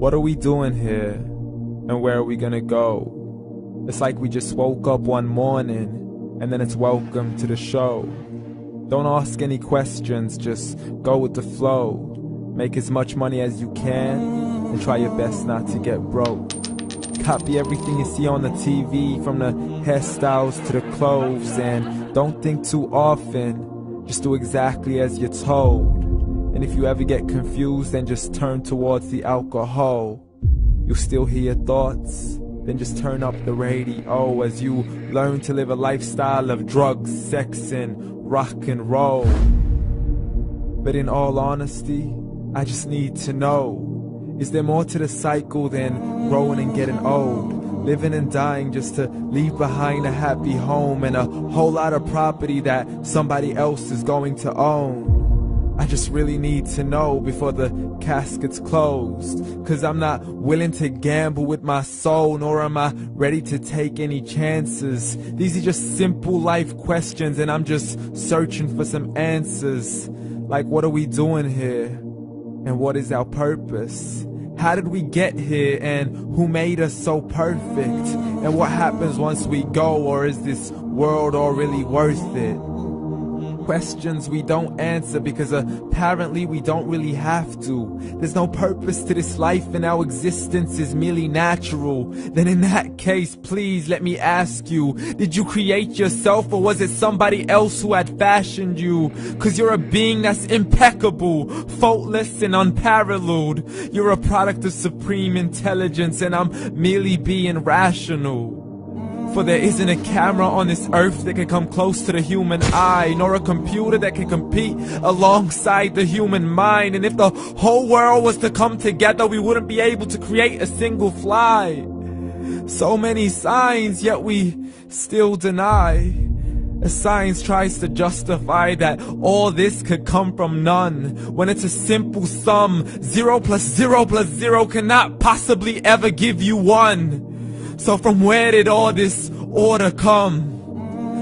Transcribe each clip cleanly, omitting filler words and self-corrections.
What are we doing here? And where are we gonna go? It's like we just woke up one morning, and then it's welcome to the show. Don't ask any questions, just go with the flow. Make as much money as you can, and try your best not to get broke. Copy everything you see on the TV, from the hairstyles to the clothes, and don't think too often, just do exactly as you're told. And if you ever get confused, then just turn towards the alcohol. You'll still hear your thoughts, then just turn up the radio as you learn to live a lifestyle of drugs, sex, and rock and roll. But in all honesty, I just need to know, is there more to the cycle than growing and getting old? Living and dying just to leave behind a happy home and a whole lot of property that somebody else is going to own. I just really need to know before the casket's closed, 'cause I'm not willing to gamble with my soul, nor am I ready to take any chances. These are just simple life questions, and I'm just searching for some answers. Like, what are we doing here? And what is our purpose? How did we get here, and who made us so perfect? And what happens once we go, or is this world all really worth it? Questions we don't answer because apparently we don't really have to. There's no purpose to this life and our existence is merely natural. Then in that case, please let me ask you, did you create yourself, or was it somebody else who had fashioned you? 'Cause you're a being that's impeccable, faultless and unparalleled. You're a product of supreme intelligence, and I'm merely being rational. For there isn't a camera on this earth that can come close to the human eye, nor a computer that can compete alongside the human mind. And if the whole world was to come together, we wouldn't be able to create a single fly. So many signs, yet we still deny. As science tries to justify that all this could come from none, when it's a simple sum. 0 plus 0 plus 0 cannot possibly ever give you 1. So from where did all this order come?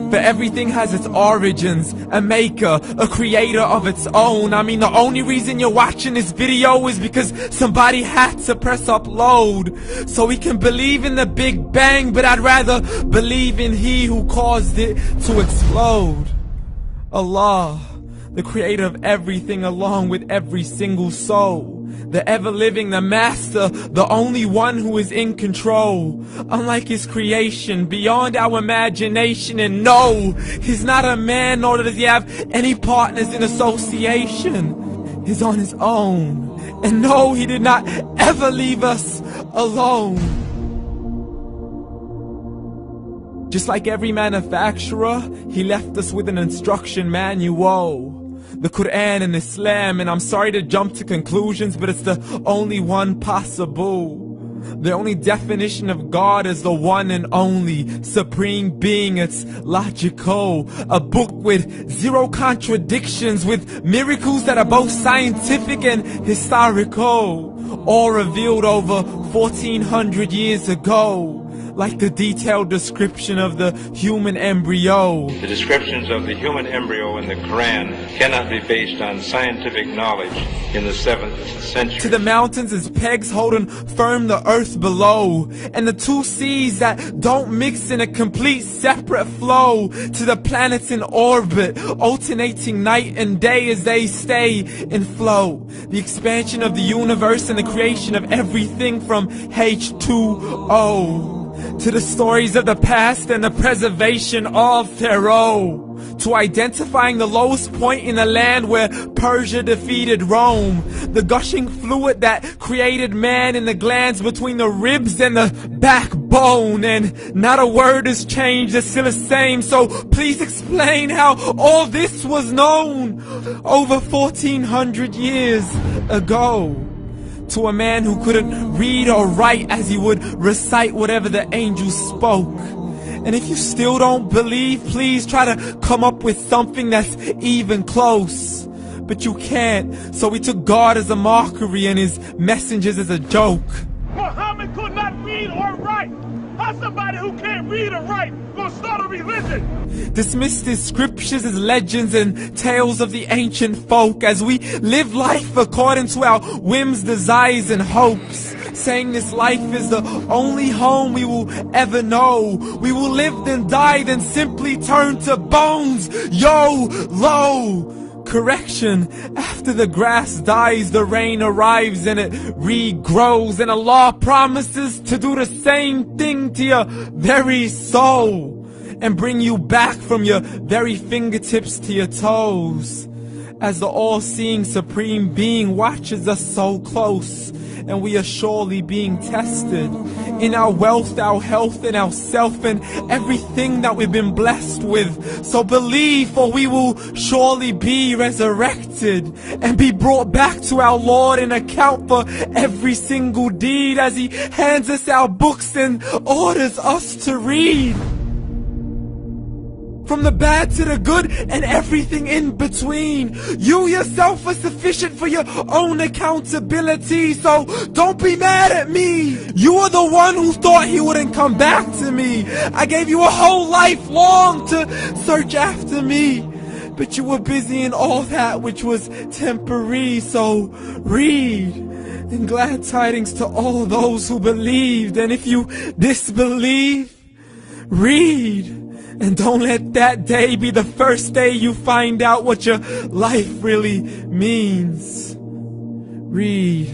For everything has its origins, a maker, a creator of its own. I mean, the only reason you're watching this video is because somebody had to press upload. So we can believe in the Big Bang, but I'd rather believe in He who caused it to explode. Allah, the creator of everything along with every single soul. The ever-living, the master, the only one who is in control. Unlike his creation, beyond our imagination. And no, he's not a man, nor does he have any partners in association. He's on his own. And no, he did not ever leave us alone. Just like every manufacturer, he left us with an instruction manual. The Quran and Islam, and I'm sorry to jump to conclusions, but it's the only one possible. The only definition of God is the one and only supreme being. It's logical, a book with 0 contradictions, with miracles that are both scientific and historical, all revealed over 1400 years ago. Like the detailed description of the human embryo. The descriptions of the human embryo in the Quran cannot be based on scientific knowledge in the 7th century. To the mountains as pegs holding firm the earth below, and the 2 seas that don't mix in a complete separate flow. To the planets in orbit, alternating night and day as they stay in flow. The expansion of the universe and the creation of everything from H2O. To the stories of the past and the preservation of Pharaoh. To identifying the lowest point in the land where Persia defeated Rome. The gushing fluid that created man in the glands between the ribs and the backbone. And not a word has changed, it's still the same. So please explain how all this was known over 1400 years ago. To a man who couldn't read or write, as he would recite whatever the angels spoke. And if you still don't believe, please try to come up with something that's even close. But you can't, so we took God as a mockery and his messengers as a joke. Muhammad could not read or write. How somebody who can't read or write gonna start a religion? Dismissed his scriptures as legends and tales of the ancient folk, as we live life according to our whims, desires, and hopes. saying this life is the only home we will ever know. We will live then die, then simply turn to bones. YOLO! Correction, after the grass dies, the rain arrives and it regrows, and Allah promises to do the same thing to your very soul and bring you back from your very fingertips to your toes, as the all-seeing supreme being watches us so close, and we are surely being tested in our wealth, our health, and our self, and everything that we've been blessed with. So believe, for we will surely be resurrected and be brought back to our Lord and account for every single deed, as He hands us our books and orders us to read. From the bad to the good and everything in between. You yourself are sufficient for your own accountability, so don't be mad at me. You are the one who thought He wouldn't come back to me. I gave you a whole life long to search after me, but you were busy in all that which was temporary. So read, and glad tidings to all those who believed. And if you disbelieve, read. And don't let that day be the first day you find out what your life really means. Read.